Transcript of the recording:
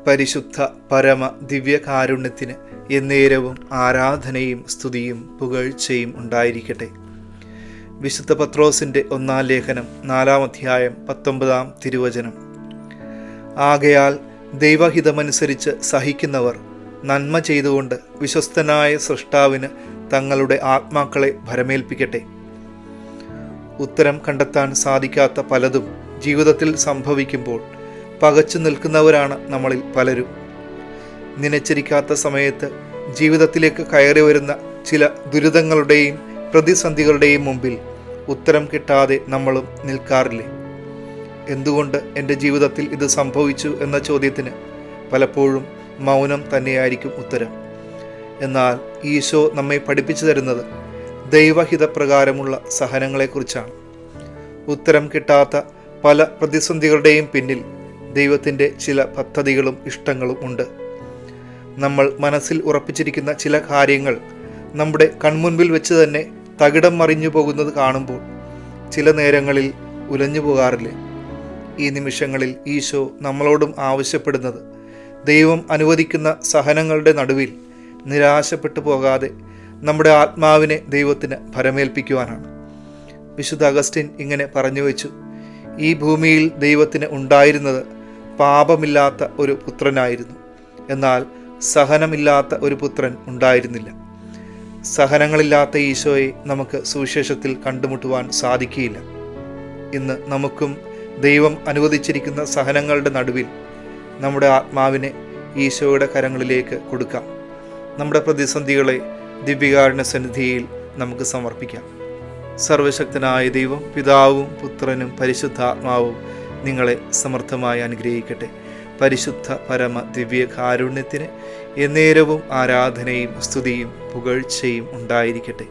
പരിശുദ്ധ പരമ ദിവ്യകാരുണ്യത്തിന് എന്നേരവും ആരാധനയും സ്തുതിയും പുകഴ്ചയും ഉണ്ടായിരിക്കട്ടെ. വിശുദ്ധ പത്രോസിൻ്റെ 1-ാം ലേഖനം 4-ാം അധ്യായം 19-ാം തിരുവചനം. ആകയാൽ ദൈവഹിതമനുസരിച്ച് സഹിക്കുന്നവർ നന്മ ചെയ്തുകൊണ്ട് വിശ്വസ്തനായ സൃഷ്ടാവിന് തങ്ങളുടെ ആത്മാക്കളെ ഭരമേൽപ്പിക്കട്ടെ. ഉത്തരം കണ്ടെത്താൻ സാധിക്കാത്ത പലതും ജീവിതത്തിൽ സംഭവിക്കുമ്പോൾ പകച്ചു നിൽക്കുന്നവരാണ് നമ്മളിൽ പലരും. നനച്ചിരിക്കാത്ത സമയത്ത് ജീവിതത്തിലേക്ക് കയറി വരുന്ന ചില ദുരിതങ്ങളുടെയും പ്രതിസന്ധികളുടെയും മുമ്പിൽ ഉത്തരം കിട്ടാതെ നമ്മളും നിൽക്കാറില്ലേ? എന്തുകൊണ്ട് എൻ്റെ ജീവിതത്തിൽ ഇത് സംഭവിച്ചു എന്ന ചോദ്യത്തിന് പലപ്പോഴും മൗനം തന്നെയായിരിക്കും ഉത്തരം. എന്നാൽ ഈശോ നമ്മെ പഠിപ്പിച്ചു തരുന്നത് ദൈവഹിതപ്രകാരമുള്ള സഹനങ്ങളെക്കുറിച്ചാണ്. ഉത്തരം കിട്ടാത്ത പല പ്രതിസന്ധികളുടെയും പിന്നിൽ ദൈവത്തിൻ്റെ ചില പദ്ധതികളും ഇഷ്ടങ്ങളും ഉണ്ട്. നമ്മൾ മനസ്സിൽ ഉറപ്പിച്ചിരിക്കുന്ന ചില കാര്യങ്ങൾ നമ്മുടെ കൺമുൻപിൽ വെച്ച് തന്നെ തകിടം മറിഞ്ഞു പോകുന്നത് കാണുമ്പോൾ ചില നേരങ്ങളിൽ ഉലഞ്ഞു പോകാറില്ലേ? ഈ നിമിഷങ്ങളിൽ ഈശോ നമ്മളോടും ആവശ്യപ്പെടുന്നത് ദൈവം അനുവദിക്കുന്ന സഹനങ്ങളുടെ നടുവിൽ നിരാശപ്പെട്ടു പോകാതെ നമ്മുടെ ആത്മാവിനെ ദൈവത്തിന് ഭരമേൽപ്പിക്കുവാനാണ്. വിശുദ്ധ അഗസ്റ്റിൻ ഇങ്ങനെ പറഞ്ഞു വെച്ചു: ഈ ഭൂമിയിൽ ദൈവത്തിന് ഉണ്ടായിരുന്നത് പാപമില്ലാത്ത ഒരു പുത്രനായിരുന്നു, എന്നാൽ സഹനമില്ലാത്ത ഒരു പുത്രൻ ഉണ്ടായിരുന്നില്ല. സഹനങ്ങളില്ലാത്ത ഈശോയെ നമുക്ക് സുവിശേഷത്തിൽ കണ്ടുമുട്ടുവാൻ സാധിക്കുകയില്ല. ഇന്ന് നമുക്കും ദൈവം അനുവദിച്ചിരിക്കുന്ന സഹനങ്ങളുടെ നടുവിൽ നമ്മുടെ ആത്മാവിനെ ഈശോയുടെ കരങ്ങളിലേക്ക് കൊടുക്കാം. നമ്മുടെ പ്രതിസന്ധികളെ ദിവ്യകാരുണ്യ സന്നിധിയിൽ നമുക്ക് സമർപ്പിക്കാം. സർവശക്തനായ ദൈവം പിതാവും പുത്രനും പരിശുദ്ധാത്മാവും നിങ്ങളെ സമർത്ഥമായി അനുഗ്രഹിക്കട്ടെ. പരിശുദ്ധ പരമ ദിവ്യകാരുണ്യത്തിന് എന്നേരവും ആരാധനയും സ്തുതിയും പുകഴ്ചയും ഉണ്ടായിരിക്കട്ടെ.